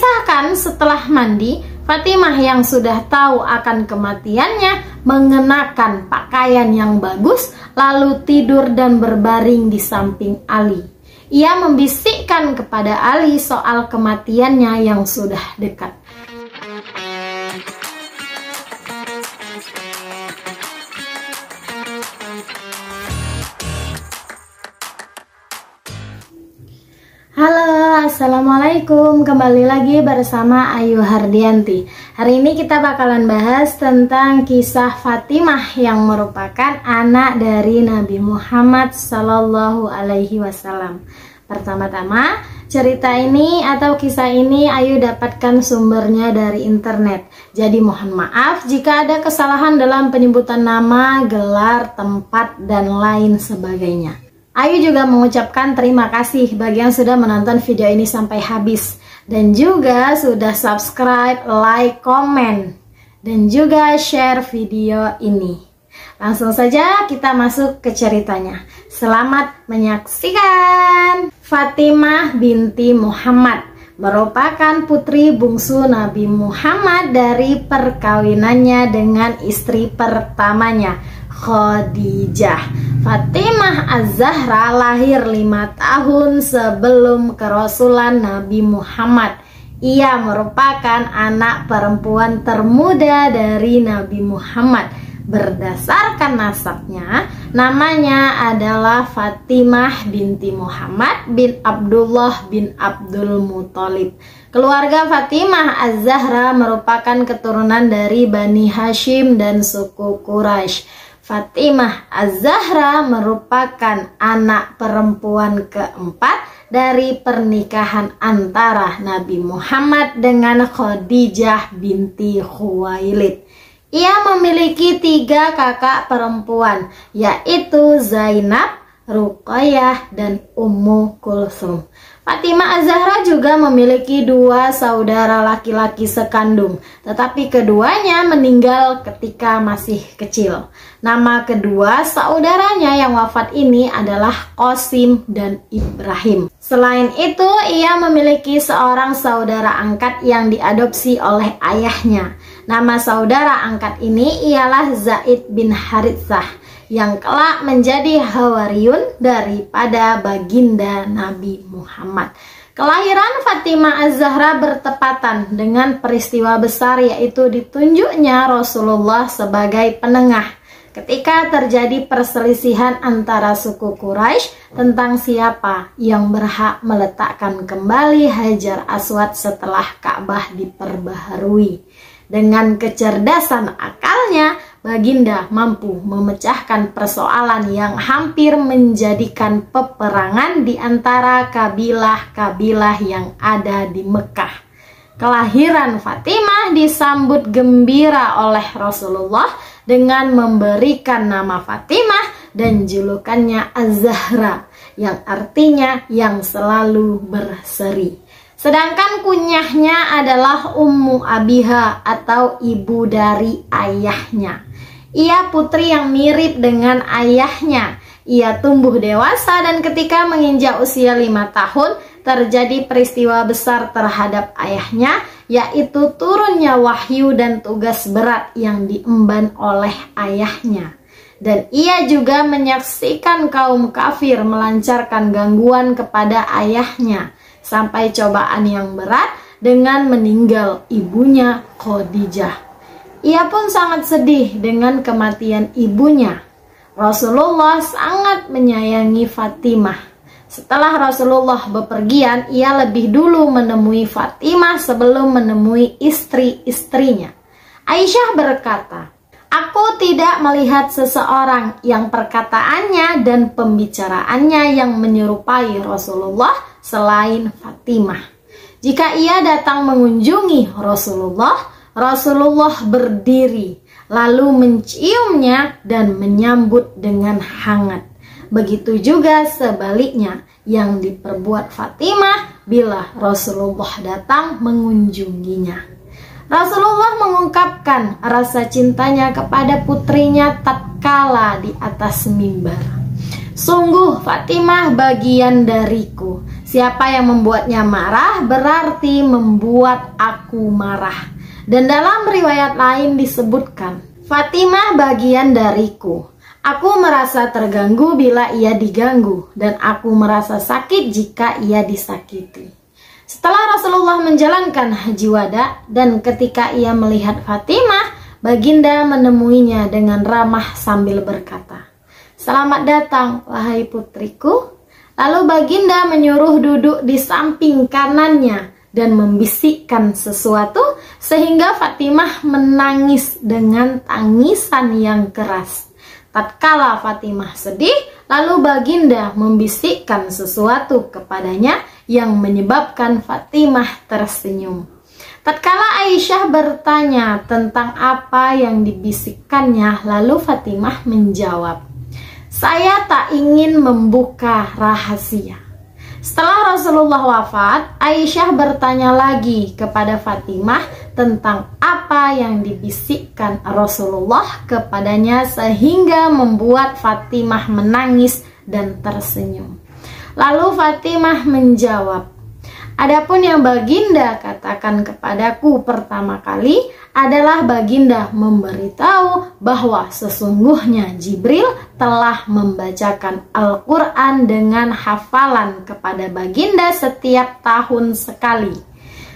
Dikisahkan setelah mandi, Fatimah yang sudah tahu akan kematiannya mengenakan pakaian yang bagus, lalu tidur dan berbaring di samping Ali. Ia membisikkan kepada Ali soal kematiannya yang sudah dekat. Halo, assalamualaikum. Kembali lagi bersama Ayu Hardianti. Hari ini kita bakalan bahas tentang kisah Fatimah yang merupakan anak dari Nabi Muhammad Sallallahu Alaihi Wasallam. Pertama-tama, cerita ini atau kisah ini Ayu dapatkan sumbernya dari internet. Jadi mohon maaf jika ada kesalahan dalam penyebutan nama, gelar, tempat, dan lain sebagainya. Ayu juga mengucapkan terima kasih bagi yang sudah menonton video ini sampai habis, dan juga sudah subscribe, like, komen, dan juga share video ini. Langsung saja kita masuk ke ceritanya. Selamat menyaksikan. Fatimah binti Muhammad merupakan putri bungsu Nabi Muhammad dari perkawinannya dengan istri pertamanya, Khadijah. Fatimah Az-Zahra lahir 5 tahun sebelum kerasulan Nabi Muhammad. Ia merupakan anak perempuan termuda dari Nabi Muhammad. Berdasarkan nasabnya, namanya adalah Fatimah binti Muhammad bin Abdullah bin Abdul Muthalib. Keluarga Fatimah Az-Zahra merupakan keturunan dari Bani Hashim dan suku Quraisy. Fatimah Az-Zahra merupakan anak perempuan keempat dari pernikahan antara Nabi Muhammad dengan Khadijah binti Khuwailid. Ia memiliki 3 kakak perempuan, yaitu Zainab, Ruqayyah, dan Ummu Kulsum. Fatimah Az-Zahra juga memiliki 2 saudara laki-laki sekandung, tetapi keduanya meninggal ketika masih kecil. Nama kedua saudaranya yang wafat ini adalah Qasim dan Ibrahim. Selain itu, ia memiliki seorang saudara angkat yang diadopsi oleh ayahnya. Nama saudara angkat ini ialah Zaid bin Haritsah, yang kelak menjadi Hawariyun daripada baginda Nabi Muhammad. Kelahiran Fatimah Az-Zahra bertepatan dengan peristiwa besar, yaitu ditunjuknya Rasulullah sebagai penengah ketika terjadi perselisihan antara suku Quraisy tentang siapa yang berhak meletakkan kembali Hajar Aswad setelah Ka'bah diperbaharui. Dengan kecerdasan akalnya, Baginda mampu memecahkan persoalan yang hampir menjadikan peperangan di antara kabilah-kabilah yang ada di Mekah. Kelahiran Fatimah disambut gembira oleh Rasulullah dengan memberikan nama Fatimah dan julukannya Az-Zahra, yang artinya yang selalu berseri. Sedangkan kunyahnya adalah Ummu Abiha atau ibu dari ayahnya. Ia putri yang mirip dengan ayahnya. Ia tumbuh dewasa dan ketika menginjak usia 5 tahun terjadi peristiwa besar terhadap ayahnya, yaitu turunnya wahyu dan tugas berat yang diemban oleh ayahnya. Dan ia juga menyaksikan kaum kafir melancarkan gangguan kepada ayahnya, sampai cobaan yang berat dengan meninggal ibunya Khadijah. Ia pun sangat sedih dengan kematian ibunya. Rasulullah sangat menyayangi Fatimah. Setelah Rasulullah bepergian, ia lebih dulu menemui Fatimah sebelum menemui istri-istrinya. Aisyah berkata, "Aku tidak melihat seseorang yang perkataannya dan pembicaraannya yang menyerupai Rasulullah selain Fatimah. Jika ia datang mengunjungi Rasulullah, Rasulullah berdiri, lalu menciumnya dan menyambut dengan hangat. Begitu juga sebaliknya yang diperbuat Fatimah bila Rasulullah datang mengunjunginya." Rasulullah mengungkapkan rasa cintanya kepada putrinya tatkala di atas mimbar. "Sungguh Fatimah bagian dariku, Siapa yang membuatnya marah berarti membuat aku marah. Dan dalam riwayat lain disebutkan, Fatimah bagian dariku. Aku merasa terganggu bila ia diganggu, dan aku merasa sakit jika ia disakiti. Setelah Rasulullah menjalankan haji wada, dan ketika ia melihat Fatimah, Baginda menemuinya dengan ramah sambil berkata, "Selamat datang, wahai putriku." Lalu Baginda menyuruh duduk di samping kanannya dan membisikkan sesuatu, sehingga Fatimah menangis dengan tangisan yang keras. Tatkala Fatimah sedih, lalu Baginda membisikkan sesuatu kepadanya yang menyebabkan Fatimah tersenyum. Tatkala Aisyah bertanya tentang apa yang dibisikkannya, lalu Fatimah menjawab, "Saya tak ingin membuka rahasia." Setelah Rasulullah wafat, Aisyah bertanya lagi kepada Fatimah tentang apa yang dibisikkan Rasulullah kepadanya sehingga membuat Fatimah menangis dan tersenyum. Lalu Fatimah menjawab, "Adapun yang Baginda katakan kepadaku pertama kali adalah Baginda memberitahu bahwa sesungguhnya Jibril telah membacakan Al-Quran dengan hafalan kepada Baginda setiap tahun sekali.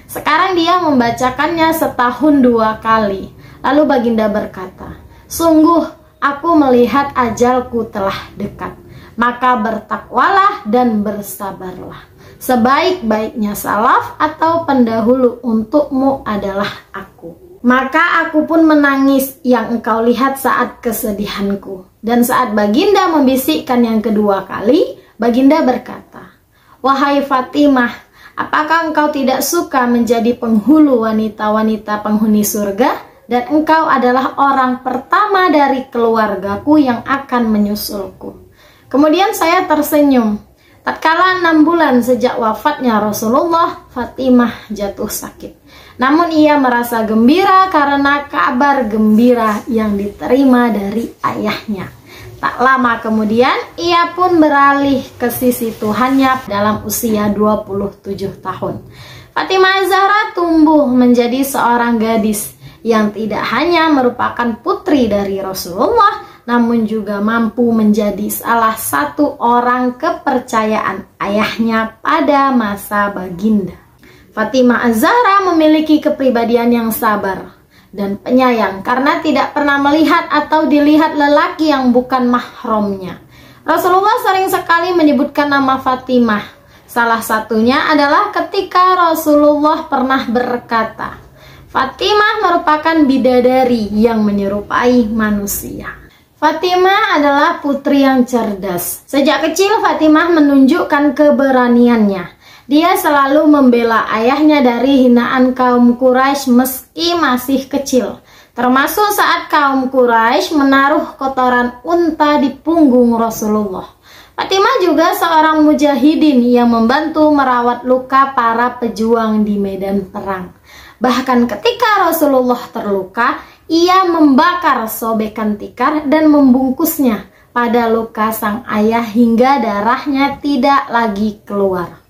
Sekarang dia membacakannya setahun 2 kali. Lalu Baginda berkata, 'Sungguh aku melihat ajalku telah dekat. Maka bertakwalah dan bersabarlah. Sebaik-baiknya salaf atau pendahulu untukmu adalah aku. Maka aku pun menangis yang engkau lihat saat kesedihanku.' Dan saat Baginda membisikkan yang kedua kali, Baginda berkata, 'Wahai Fatimah, apakah engkau tidak suka menjadi penghulu wanita-wanita penghuni surga? Dan engkau adalah orang pertama dari keluargaku yang akan menyusulku.' Kemudian saya tersenyum. Tatkala 6 bulan sejak wafatnya Rasulullah, Fatimah jatuh sakit. Namun ia merasa gembira karena kabar gembira yang diterima dari ayahnya. Tak lama kemudian, ia pun beralih ke sisi Tuhannya dalam usia 27 tahun. Fatimah Zahra tumbuh menjadi seorang gadis yang tidak hanya merupakan putri dari Rasulullah, namun juga mampu menjadi salah satu orang kepercayaan ayahnya pada masa Baginda. Fatimah Az-Zahra memiliki kepribadian yang sabar dan penyayang karena tidak pernah melihat atau dilihat lelaki yang bukan mahramnya. Rasulullah sering sekali menyebutkan nama Fatimah. Salah satunya adalah ketika Rasulullah pernah berkata, "Fatimah merupakan bidadari yang menyerupai manusia." Fatimah adalah putri yang cerdas. Sejak kecil Fatimah menunjukkan keberaniannya. Dia selalu membela ayahnya dari hinaan kaum Quraisy meski masih kecil. Termasuk saat kaum Quraisy menaruh kotoran unta di punggung Rasulullah. Fatimah juga seorang mujahidin yang membantu merawat luka para pejuang di medan perang. Bahkan ketika Rasulullah terluka, ia membakar sobekan tikar dan membungkusnya pada luka sang ayah hingga darahnya tidak lagi keluar.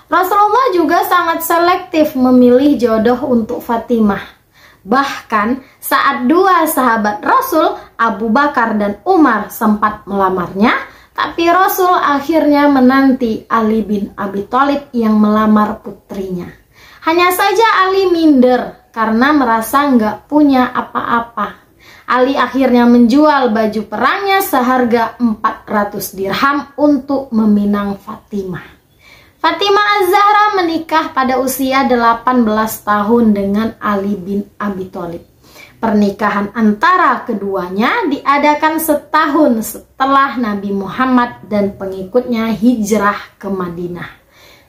Rasulullah juga sangat selektif memilih jodoh untuk Fatimah. Bahkan saat 2 sahabat Rasul, Abu Bakar dan Umar sempat melamarnya, tapi Rasul akhirnya menanti Ali bin Abi Thalib yang melamar putrinya. Hanya saja Ali minder karena merasa nggak punya apa-apa. Ali akhirnya menjual baju perangnya seharga 400 dirham untuk meminang Fatimah. Fatimah Az-Zahra menikah pada usia 18 tahun dengan Ali bin Abi Thalib. Pernikahan antara keduanya diadakan setahun setelah Nabi Muhammad dan pengikutnya hijrah ke Madinah.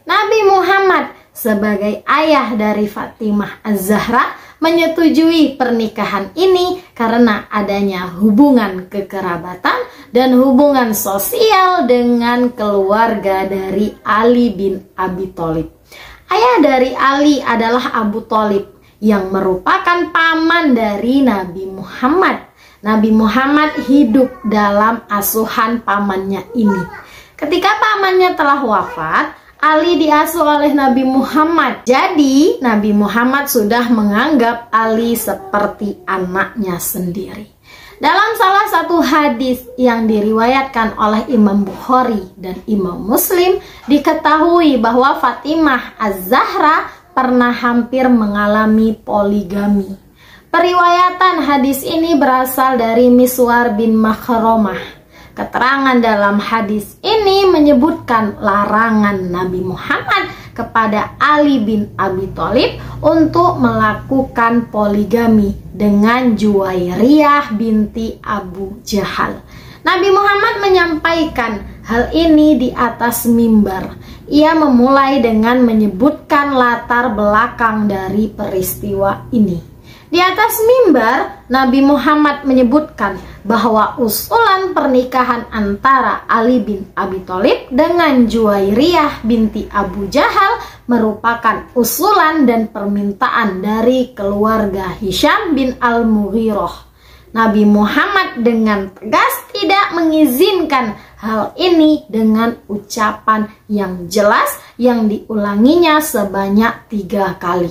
Nabi Muhammad sebagai ayah dari Fatimah Az-Zahra menyetujui pernikahan ini karena adanya hubungan kekerabatan dan hubungan sosial dengan keluarga dari Ali bin Abi Thalib. Ayah dari Ali adalah Abu Thalib yang merupakan paman dari Nabi Muhammad. Nabi Muhammad hidup dalam asuhan pamannya ini. Ketika pamannya telah wafat, Ali diasuh oleh Nabi Muhammad. Jadi Nabi Muhammad sudah menganggap Ali seperti anaknya sendiri. Dalam salah satu hadis yang diriwayatkan oleh Imam Bukhari dan Imam Muslim, diketahui bahwa Fatimah Az-Zahra pernah hampir mengalami poligami. Periwayatan hadis ini berasal dari Miswar bin Makhramah. Keterangan dalam hadis ini menyebutkan larangan Nabi Muhammad kepada Ali bin Abi Thalib untuk melakukan poligami dengan Juwairiyah binti Abu Jahal. Nabi Muhammad menyampaikan hal ini di atas mimbar. Ia memulai dengan menyebutkan latar belakang dari peristiwa ini. Di atas mimbar, Nabi Muhammad menyebutkan bahwa usulan pernikahan antara Ali bin Abi Thalib dengan Juwairiyah binti Abu Jahal merupakan usulan dan permintaan dari keluarga Hisham bin Al-Mughirah. Nabi Muhammad dengan tegas tidak mengizinkan hal ini dengan ucapan yang jelas yang diulanginya sebanyak 3 kali.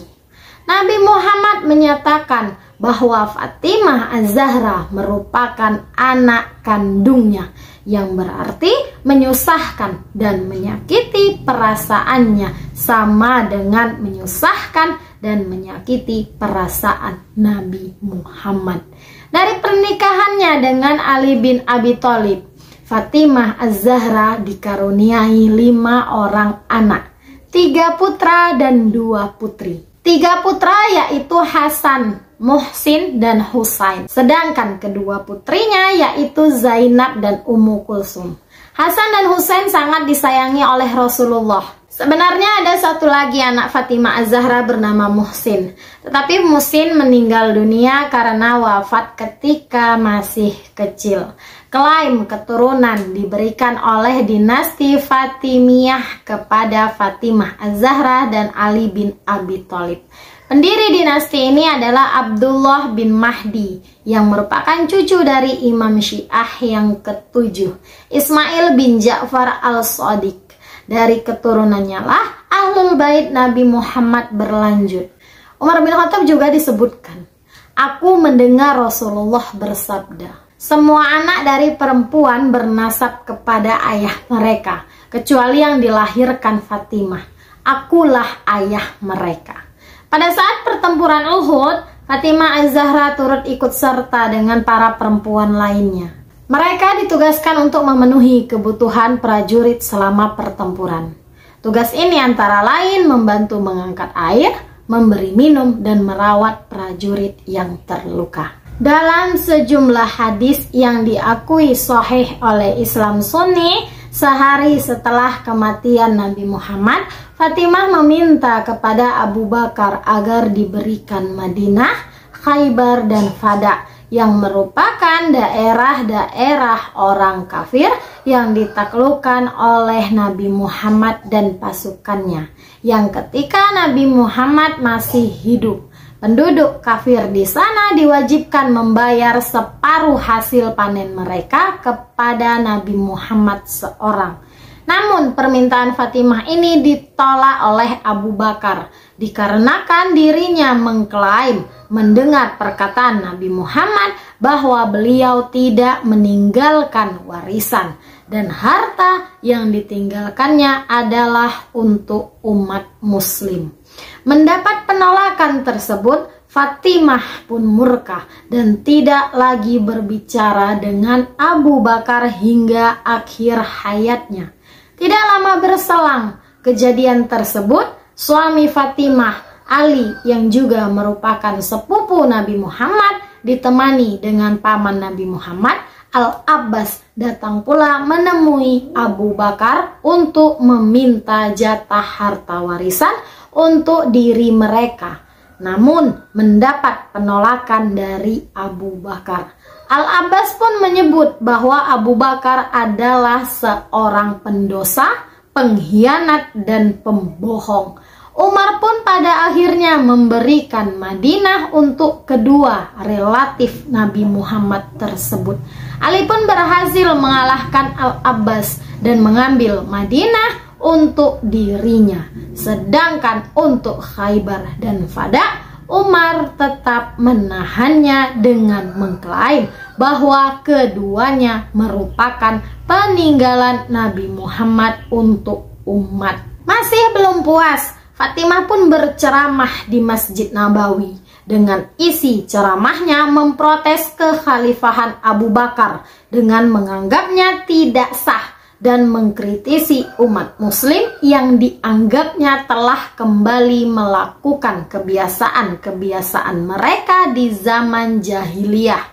Nabi Muhammad menyatakan bahwa Fatimah Az-Zahra merupakan anak kandungnya, yang berarti menyusahkan dan menyakiti perasaannya sama dengan menyusahkan dan menyakiti perasaan Nabi Muhammad. Dari pernikahannya dengan Ali bin Abi Thalib, Fatimah Az-Zahra dikaruniai 5 orang anak, 3 putra dan 2 putri. 3 putra yaitu Hasan, Muhsin, dan Husain. Sedangkan kedua putrinya yaitu Zainab dan Ummu Kulsum. Hasan dan Husain sangat disayangi oleh Rasulullah. Sebenarnya ada satu lagi anak Fatimah Az-Zahra bernama Muhsin. Tetapi Muhsin meninggal dunia karena wafat ketika masih kecil. Klaim keturunan diberikan oleh dinasti Fatimiyah kepada Fatimah Az-Zahra dan Ali bin Abi Thalib. Pendiri dinasti ini adalah Abdullah bin Mahdi yang merupakan cucu dari Imam Syiah yang ke-7, Ismail bin Ja'far al-Shadiq. Dari keturunannya lah Ahlul Bait Nabi Muhammad berlanjut. Umar bin Khattab juga disebutkan, aku mendengar Rasulullah bersabda, semua anak dari perempuan bernasab kepada ayah mereka, kecuali yang dilahirkan Fatimah. Akulah ayah mereka. Pada saat pertempuran Uhud, Fatimah Az-Zahra turut ikut serta dengan para perempuan lainnya. Mereka ditugaskan untuk memenuhi kebutuhan prajurit selama pertempuran. Tugas ini antara lain membantu mengangkat air, memberi minum, dan merawat prajurit yang terluka. Dalam sejumlah hadis yang diakui sahih oleh Islam Sunni, sehari setelah kematian Nabi Muhammad, Fatimah meminta kepada Abu Bakar agar diberikan Madinah, Khaybar, dan Fada, yang merupakan daerah-daerah orang kafir yang ditaklukkan oleh Nabi Muhammad dan pasukannya, yang ketika Nabi Muhammad masih hidup, penduduk kafir di sana diwajibkan membayar separuh hasil panen mereka kepada Nabi Muhammad seorang. Namun permintaan Fatimah ini ditolak oleh Abu Bakar dikarenakan dirinya mengklaim mendengar perkataan Nabi Muhammad bahwa beliau tidak meninggalkan warisan dan harta yang ditinggalkannya adalah untuk umat muslim. Mendapat penolakan tersebut, Fatimah pun murka dan tidak lagi berbicara dengan Abu Bakar hingga akhir hayatnya. Tidak lama berselang kejadian tersebut, suami Fatimah, Ali, yang juga merupakan sepupu Nabi Muhammad, ditemani dengan paman Nabi Muhammad, Al-Abbas, datang pula menemui Abu Bakar untuk meminta jatah harta warisan untuk diri mereka. Namun mendapat penolakan dari Abu Bakar. Al-Abbas pun menyebut bahwa Abu Bakar adalah seorang pendosa, pengkhianat, dan pembohong. Umar pun pada akhirnya memberikan Madinah untuk kedua relatif Nabi Muhammad tersebut. Ali pun berhasil mengalahkan Al-Abbas dan mengambil Madinah untuk dirinya. Sedangkan untuk Khaybar dan Fadak, Umar tetap menahannya dengan mengklaim bahwa keduanya merupakan peninggalan Nabi Muhammad untuk umat. Masih belum puas, Fatimah pun berceramah di Masjid Nabawi. Dengan isi ceramahnya memprotes kekhalifahan Abu Bakar dengan menganggapnya tidak sah dan mengkritisi umat muslim yang dianggapnya telah kembali melakukan kebiasaan-kebiasaan mereka di zaman jahiliyah.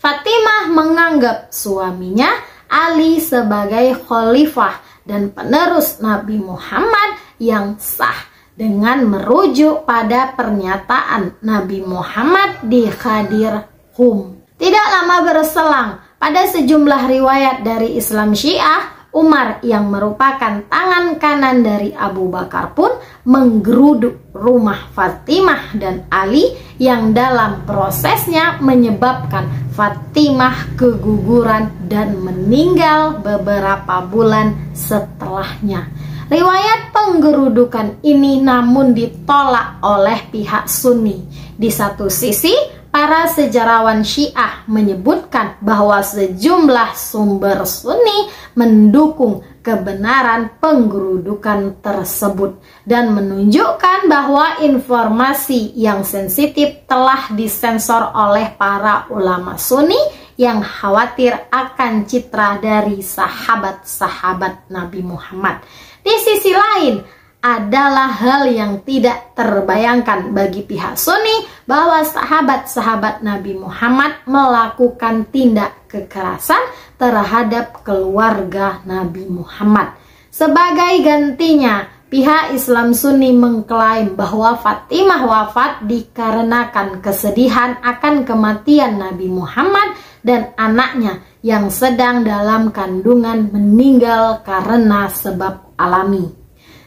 Fatimah menganggap suaminya Ali sebagai khalifah dan penerus Nabi Muhammad yang sah dengan merujuk pada pernyataan Nabi Muhammad di Ghadir Hum. Tidak lama berselang, pada sejumlah riwayat dari Islam Syiah, Umar yang merupakan tangan kanan dari Abu Bakar pun menggeruduk rumah Fatimah dan Ali yang dalam prosesnya menyebabkan Fatimah keguguran dan meninggal beberapa bulan setelahnya. Riwayat penggerudukan ini namun ditolak oleh pihak Sunni. Di satu sisi, para sejarawan Syiah menyebutkan bahwa sejumlah sumber Sunni mendukung kebenaran penggerudukan tersebut dan menunjukkan bahwa informasi yang sensitif telah disensor oleh para ulama Sunni yang khawatir akan citra dari sahabat-sahabat Nabi Muhammad. Di sisi lain, adalah hal yang tidak terbayangkan bagi pihak Sunni bahwa sahabat-sahabat Nabi Muhammad melakukan tindak kekerasan terhadap keluarga Nabi Muhammad. Sebagai gantinya, pihak Islam Sunni mengklaim bahwa Fatimah wafat dikarenakan kesedihan akan kematian Nabi Muhammad dan anaknya yang sedang dalam kandungan meninggal karena sebab alami.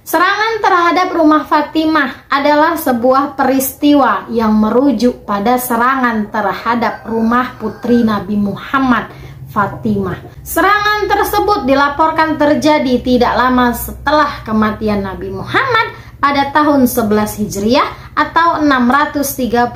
Serangan terhadap rumah Fatimah adalah sebuah peristiwa yang merujuk pada serangan terhadap rumah putri Nabi Muhammad, Fatimah. Serangan tersebut dilaporkan terjadi tidak lama setelah kematian Nabi Muhammad pada tahun 11 Hijriah atau 632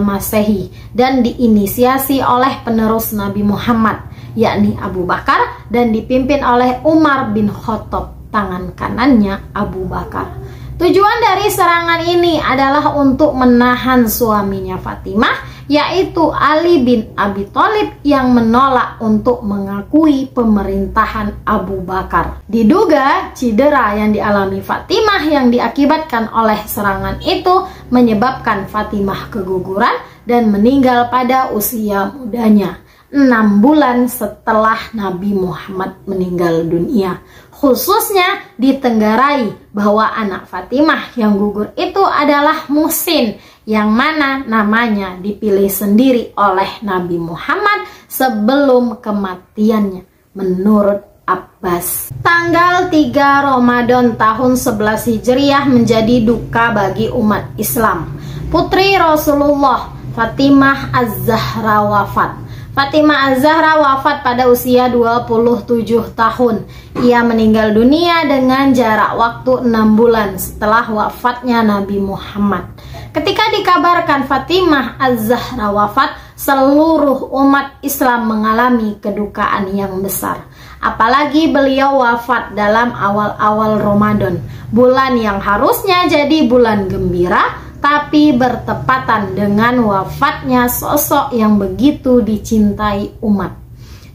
Masehi dan diinisiasi oleh penerus Nabi Muhammad, yakni Abu Bakar, dan dipimpin oleh Umar bin Khattab, tangan kanannya Abu Bakar. Tujuan dari serangan ini adalah untuk menahan suaminya Fatimah, yaitu Ali bin Abi Thalib yang menolak untuk mengakui pemerintahan Abu Bakar. Diduga cedera yang dialami Fatimah yang diakibatkan oleh serangan itu menyebabkan Fatimah keguguran dan meninggal pada usia mudanya, 6 bulan setelah Nabi Muhammad meninggal dunia. Khususnya ditenggarai bahwa anak Fatimah yang gugur itu adalah Muhsin, yang mana namanya dipilih sendiri oleh Nabi Muhammad sebelum kematiannya menurut Abbas. Tanggal 3 Ramadan tahun 11 Hijriah menjadi duka bagi umat Islam. Putri Rasulullah Fatimah Az-Zahra wafat. Fatimah Az-Zahra wafat pada usia 27 tahun. Ia meninggal dunia dengan jarak waktu 6 bulan setelah wafatnya Nabi Muhammad. Ketika dikabarkan Fatimah Az-Zahra wafat, seluruh umat Islam mengalami kedukaan yang besar. Apalagi beliau wafat dalam awal-awal Ramadan, bulan yang harusnya jadi bulan gembira, tapi bertepatan dengan wafatnya sosok yang begitu dicintai umat.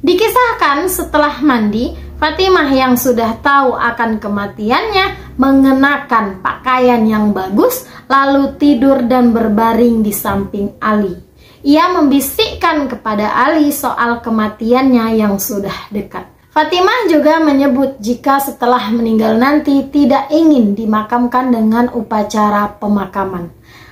Dikisahkan setelah mandi, Fatimah yang sudah tahu akan kematiannya mengenakan pakaian yang bagus, lalu tidur dan berbaring di samping Ali. Ia membisikkan kepada Ali soal kematiannya yang sudah dekat. Fatimah juga menyebut jika setelah meninggal nanti tidak ingin dimakamkan dengan upacara pemakaman.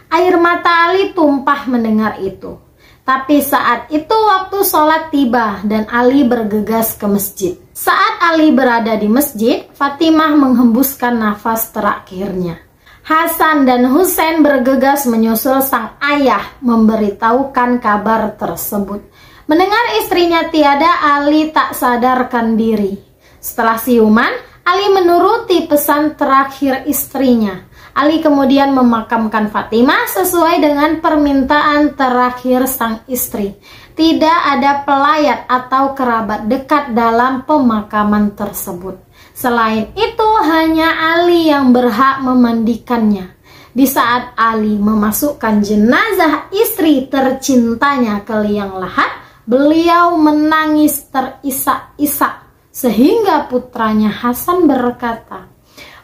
Air mata Ali tumpah mendengar itu. Tapi saat itu waktu sholat tiba dan Ali bergegas ke masjid. Saat Ali berada di masjid, Fatimah menghembuskan nafas terakhirnya. Hasan dan Husain bergegas menyusul sang ayah memberitahukan kabar tersebut. Mendengar istrinya tiada, Ali tak sadarkan diri. Setelah siuman, Ali menuruti pesan terakhir istrinya. Ali kemudian memakamkan Fatimah sesuai dengan permintaan terakhir sang istri. Tidak ada pelayat atau kerabat dekat dalam pemakaman tersebut. Selain itu, hanya Ali yang berhak memandikannya. Di saat Ali memasukkan jenazah istri tercintanya ke liang lahat, beliau menangis terisak-isak. Sehingga putranya Hasan berkata,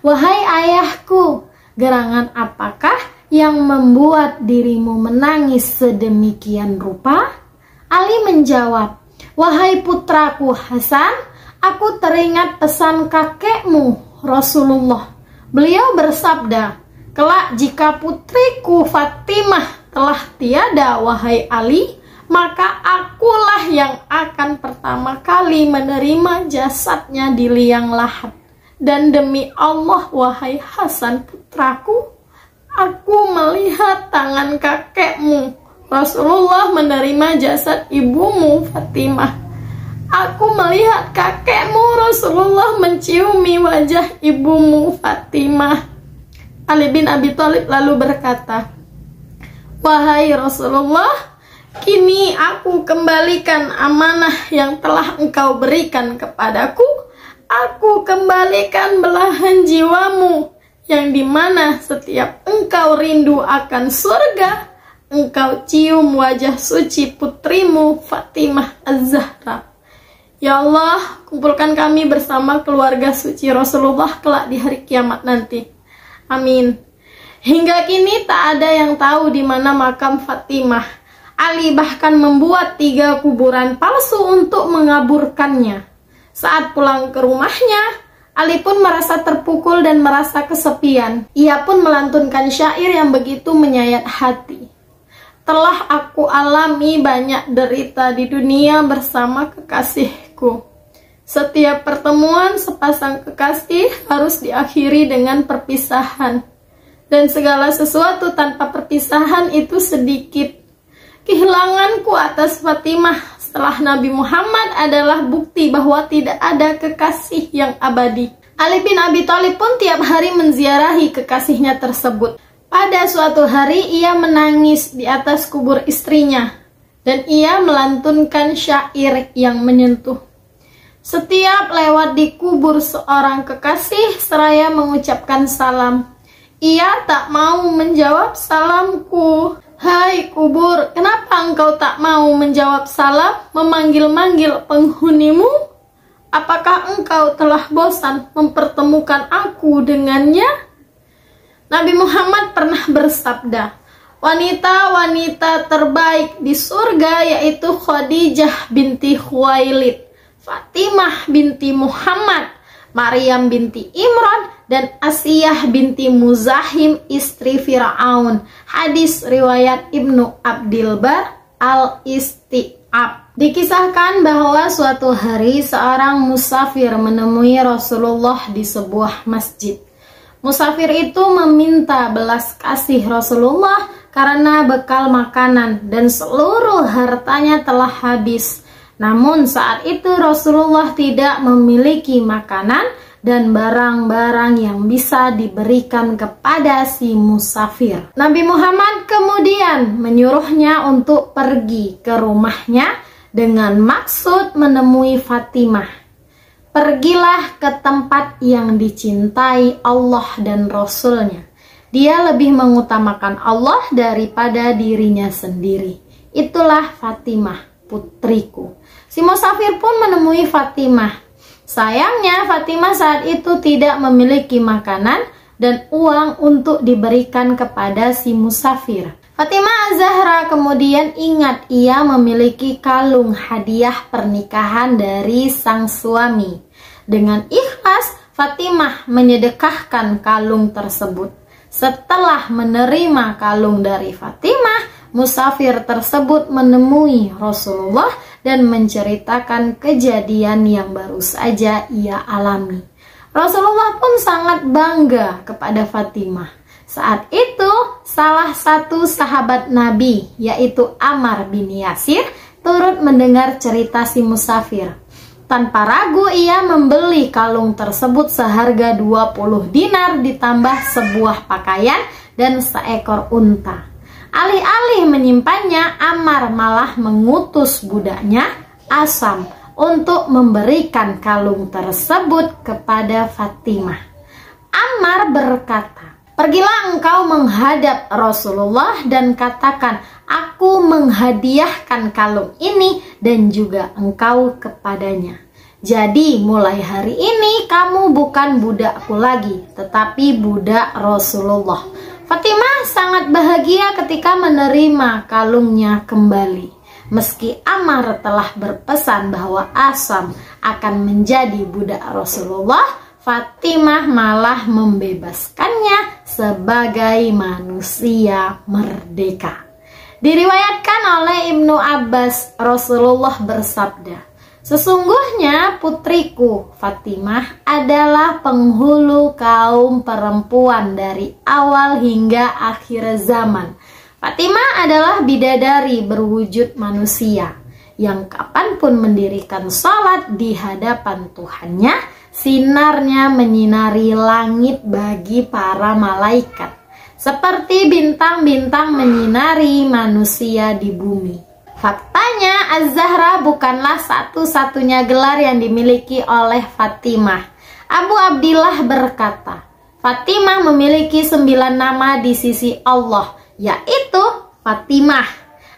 "Wahai ayahku, gerangan apakah yang membuat dirimu menangis sedemikian rupa?" Ali menjawab, "Wahai putraku Hasan, aku teringat pesan kakekmu Rasulullah. Beliau bersabda, kelak jika putriku Fatimah telah tiada, wahai Ali, maka akulah yang akan pertama kali menerima jasadnya di liang lahat. Dan demi Allah, wahai Hasan putraku, aku melihat tangan kakekmu Rasulullah menerima jasad ibumu Fatimah. Aku melihat kakekmu Rasulullah menciumi wajah ibumu Fatimah." Ali bin Abi Thalib lalu berkata, "Wahai Rasulullah, kini aku kembalikan amanah yang telah engkau berikan kepadaku. Aku kembalikan belahan jiwamu, yang dimana setiap engkau rindu akan surga, engkau cium wajah suci putrimu Fatimah Az-Zahra. Ya Allah, kumpulkan kami bersama keluarga suci Rasulullah kelak di hari kiamat nanti. Amin." Hingga kini tak ada yang tahu di mana makam Fatimah. Ali bahkan membuat 3 kuburan palsu untuk mengaburkannya. Saat pulang ke rumahnya, Ali pun merasa terpukul dan merasa kesepian. Ia pun melantunkan syair yang begitu menyayat hati. "Telah aku alami banyak derita di dunia bersama kekasihku. Setiap pertemuan sepasang kekasih harus diakhiri dengan perpisahan. Dan segala sesuatu tanpa perpisahan itu sedikit. Kehilanganku atas Fatimah setelah Nabi Muhammad adalah bukti bahwa tidak ada kekasih yang abadi." Ali bin Abi Thalib pun tiap hari menziarahi kekasihnya tersebut. Pada suatu hari ia menangis di atas kubur istrinya, dan ia melantunkan syair yang menyentuh. "Setiap lewat di kubur seorang kekasih seraya mengucapkan salam, ia tak mau menjawab salamku. Hai kubur, kenapa engkau tak mau menjawab salam, memanggil-manggil penghunimu? Apakah engkau telah bosan mempertemukan aku dengannya?" Nabi Muhammad pernah bersabda, "Wanita-wanita terbaik di surga yaitu Khadijah binti Khuwailid, Fatimah binti Muhammad, Maryam binti Imran, dan Asiyah binti Muzahim istri Fir'aun." Hadis riwayat Ibnu Abdil Bar Al-Isti'ab. Dikisahkan bahwa suatu hari seorang musafir menemui Rasulullah di sebuah masjid. Musafir itu meminta belas kasih Rasulullah karena bekal makanan dan seluruh hartanya telah habis. Namun saat itu Rasulullah tidak memiliki makanan dan barang-barang yang bisa diberikan kepada si musafir. Nabi Muhammad kemudian menyuruhnya untuk pergi ke rumahnya dengan maksud menemui Fatimah. "Pergilah ke tempat yang dicintai Allah dan Rasulnya. Dia lebih mengutamakan Allah daripada dirinya sendiri. Itulah Fatimah, putriku." Si musafir pun menemui Fatimah. Sayangnya Fatimah saat itu tidak memiliki makanan dan uang untuk diberikan kepada si musafir. Fatimah Az-Zahra kemudian ingat ia memiliki kalung hadiah pernikahan dari sang suami. Dengan ikhlas, Fatimah menyedekahkan kalung tersebut. Setelah menerima kalung dari Fatimah, musafir tersebut menemui Rasulullah dan menceritakan kejadian yang baru saja ia alami. Rasulullah pun sangat bangga kepada Fatimah. Saat itu, salah satu sahabat Nabi, yaitu Ammar bin Yasir, turut mendengar cerita si musafir. Tanpa ragu ia membeli kalung tersebut seharga 20 dinar ditambah sebuah pakaian dan seekor unta. Alih-alih menyimpannya, Ammar malah mengutus budaknya Asam untuk memberikan kalung tersebut kepada Fatimah. Ammar berkata, "Pergilah engkau menghadap Rasulullah dan katakan, aku menghadiahkan kalung ini dan juga engkau kepadanya. Jadi mulai hari ini kamu bukan budakku lagi, tetapi budak Rasulullah." Fatimah sangat bahagia ketika menerima kalungnya kembali. Meski Ammar telah berpesan bahwa Asam akan menjadi budak Rasulullah, Fatimah malah membebaskannya sebagai manusia merdeka. Diriwayatkan oleh Ibnu Abbas, Rasulullah bersabda, "Sesungguhnya putriku Fatimah adalah penghulu kaum perempuan dari awal hingga akhir zaman. Fatimah adalah bidadari berwujud manusia yang kapanpun mendirikan sholat di hadapan Tuhannya, sinarnya menyinari langit bagi para malaikat, seperti bintang-bintang menyinari manusia di bumi." Faktanya, Az-Zahra bukanlah satu-satunya gelar yang dimiliki oleh Fatimah. Abu Abdillah berkata, Fatimah memiliki 9 nama di sisi Allah, yaitu Fatimah,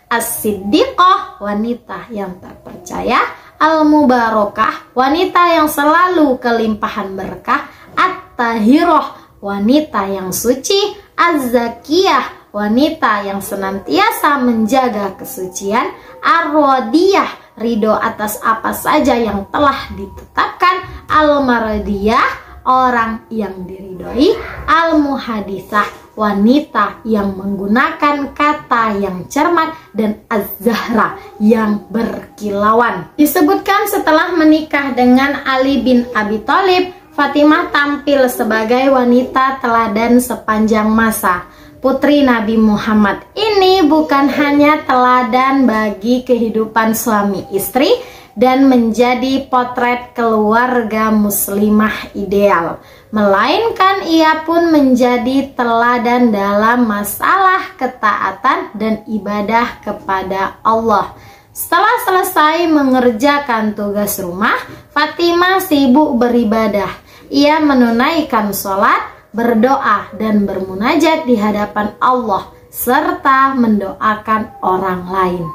As-Siddiqah, wanita yang terpercaya, Al-Mubarakah, wanita yang selalu kelimpahan berkah, At-Tahirah, wanita yang suci, Az-Zakiyah, wanita yang senantiasa menjaga kesucian, Ar-Radiyah, ridho atas apa saja yang telah ditetapkan, Al-Maradiyah, orang yang diridhoi, Al-Muhaditsah, wanita yang menggunakan kata yang cermat, dan Az-Zahra yang berkilauan. Disebutkan setelah menikah dengan Ali bin Abi Thalib, Fatimah tampil sebagai wanita teladan sepanjang masa. Putri Nabi Muhammad ini bukan hanya teladan bagi kehidupan suami istri dan menjadi potret keluarga muslimah ideal, melainkan ia pun menjadi teladan dalam masalah ketaatan dan ibadah kepada Allah. Setelah selesai mengerjakan tugas rumah, Fatimah sibuk beribadah. Ia menunaikan sholat, berdoa dan bermunajat di hadapan Allah serta mendoakan orang lain.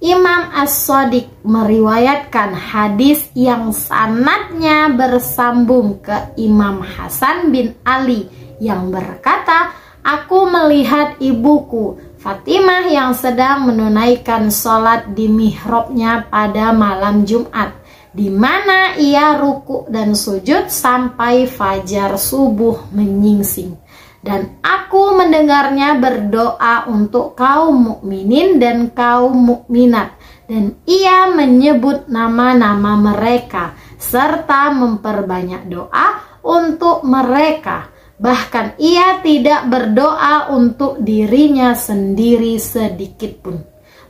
Imam As-Shadiq meriwayatkan hadis yang sanadnya bersambung ke Imam Hasan bin Ali yang berkata, "Aku melihat ibuku Fatimah yang sedang menunaikan sholat di mihrabnya pada malam Jumat, di mana ia ruku dan sujud sampai fajar subuh menyingsing. Dan aku mendengarnya berdoa untuk kaum mukminin dan kaum mukminat, dan ia menyebut nama-nama mereka serta memperbanyak doa untuk mereka. Bahkan ia tidak berdoa untuk dirinya sendiri sedikit pun.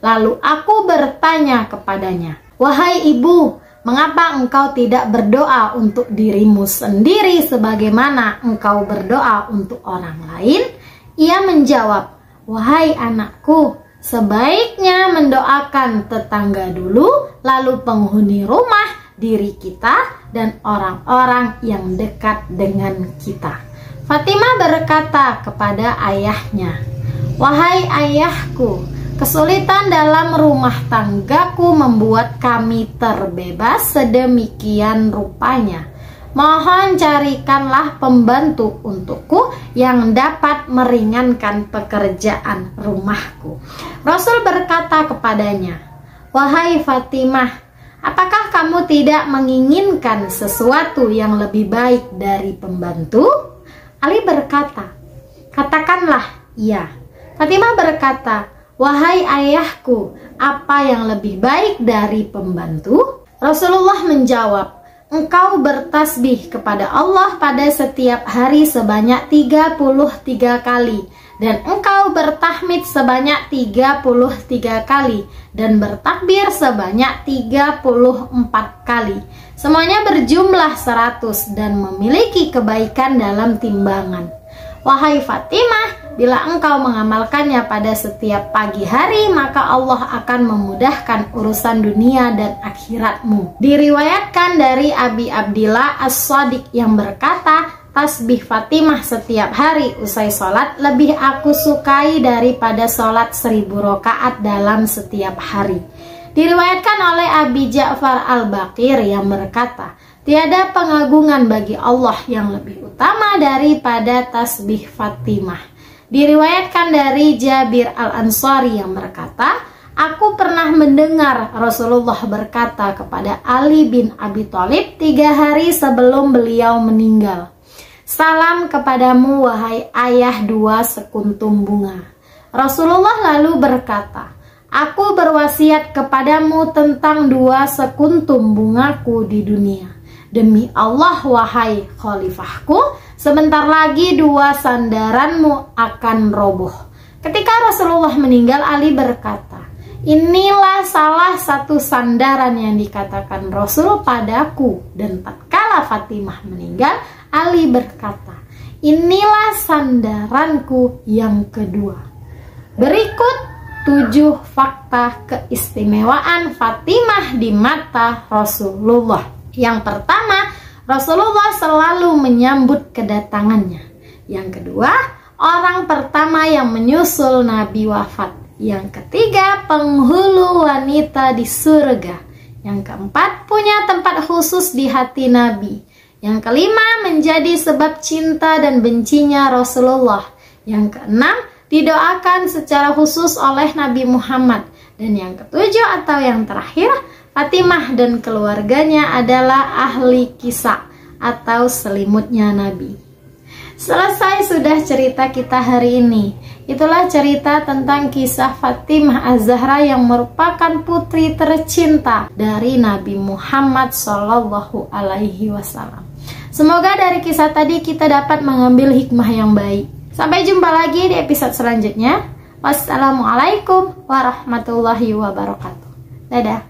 Lalu aku bertanya kepadanya, 'Wahai ibu, mengapa engkau tidak berdoa untuk dirimu sendiri sebagaimana engkau berdoa untuk orang lain?' Ia menjawab, 'Wahai anakku, sebaiknya mendoakan tetangga dulu, lalu penghuni rumah, diri kita, dan orang-orang yang dekat dengan kita.' Fatimah berkata kepada ayahnya, 'Wahai ayahku, kesulitan dalam rumah tanggaku membuat kami terbebas sedemikian rupanya. Mohon carikanlah pembantu untukku yang dapat meringankan pekerjaan rumahku.' Rasul berkata kepadanya, 'Wahai Fatimah, apakah kamu tidak menginginkan sesuatu yang lebih baik dari pembantu?' Ali berkata, 'Katakanlah iya.' Fatimah berkata, 'Wahai ayahku, apa yang lebih baik dari pembantu?' Rasulullah menjawab, 'Engkau bertasbih kepada Allah pada setiap hari sebanyak 33 kali, dan engkau bertahmid sebanyak 33 kali dan bertakbir sebanyak 34 kali. Semuanya berjumlah 100 dan memiliki kebaikan dalam timbangan. Wahai Fatimah, bila engkau mengamalkannya pada setiap pagi hari, maka Allah akan memudahkan urusan dunia dan akhiratmu. Diriwayatkan dari Abi Abdillah As-Shadiq yang berkata, tasbih Fatimah setiap hari usai sholat lebih aku sukai daripada sholat 1000 rakaat dalam setiap hari. Diriwayatkan oleh Abi Ja'far Al-Baqir yang berkata, tiada pengagungan bagi Allah yang lebih utama daripada tasbih Fatimah. Diriwayatkan dari Jabir Al-Ansari yang berkata, aku pernah mendengar Rasulullah berkata kepada Ali bin Abi Thalib 3 hari sebelum beliau meninggal, salam kepadamu wahai ayah 2 sekuntum bunga. Rasulullah lalu berkata, aku berwasiat kepadamu tentang 2 sekuntum bungaku di dunia. Demi Allah wahai khalifahku, sebentar lagi 2 sandaranmu akan roboh. Ketika Rasulullah meninggal, Ali berkata, inilah salah satu sandaran yang dikatakan Rasul padaku. Dan tatkala Fatimah meninggal, Ali berkata, inilah sandaranku yang kedua. Berikut 7 fakta keistimewaan Fatimah di mata Rasulullah. Yang pertama, Rasulullah selalu menyambut kedatangannya. Yang kedua, orang pertama yang menyusul Nabi wafat. Yang ketiga, penghulu wanita di surga. Yang keempat, punya tempat khusus di hati Nabi. Yang kelima, menjadi sebab cinta dan bencinya Rasulullah. Yang keenam, didoakan secara khusus oleh Nabi Muhammad. Dan yang ketujuh atau yang terakhir, Fatimah dan keluarganya adalah ahli kisah atau selimutnya Nabi. Selesai sudah cerita kita hari ini. Itulah cerita tentang kisah Fatimah Az-Zahra yang merupakan putri tercinta dari Nabi Muhammad SAW. Semoga dari kisah tadi kita dapat mengambil hikmah yang baik. Sampai jumpa lagi di episode selanjutnya. Wassalamualaikum warahmatullahi wabarakatuh. Dadah.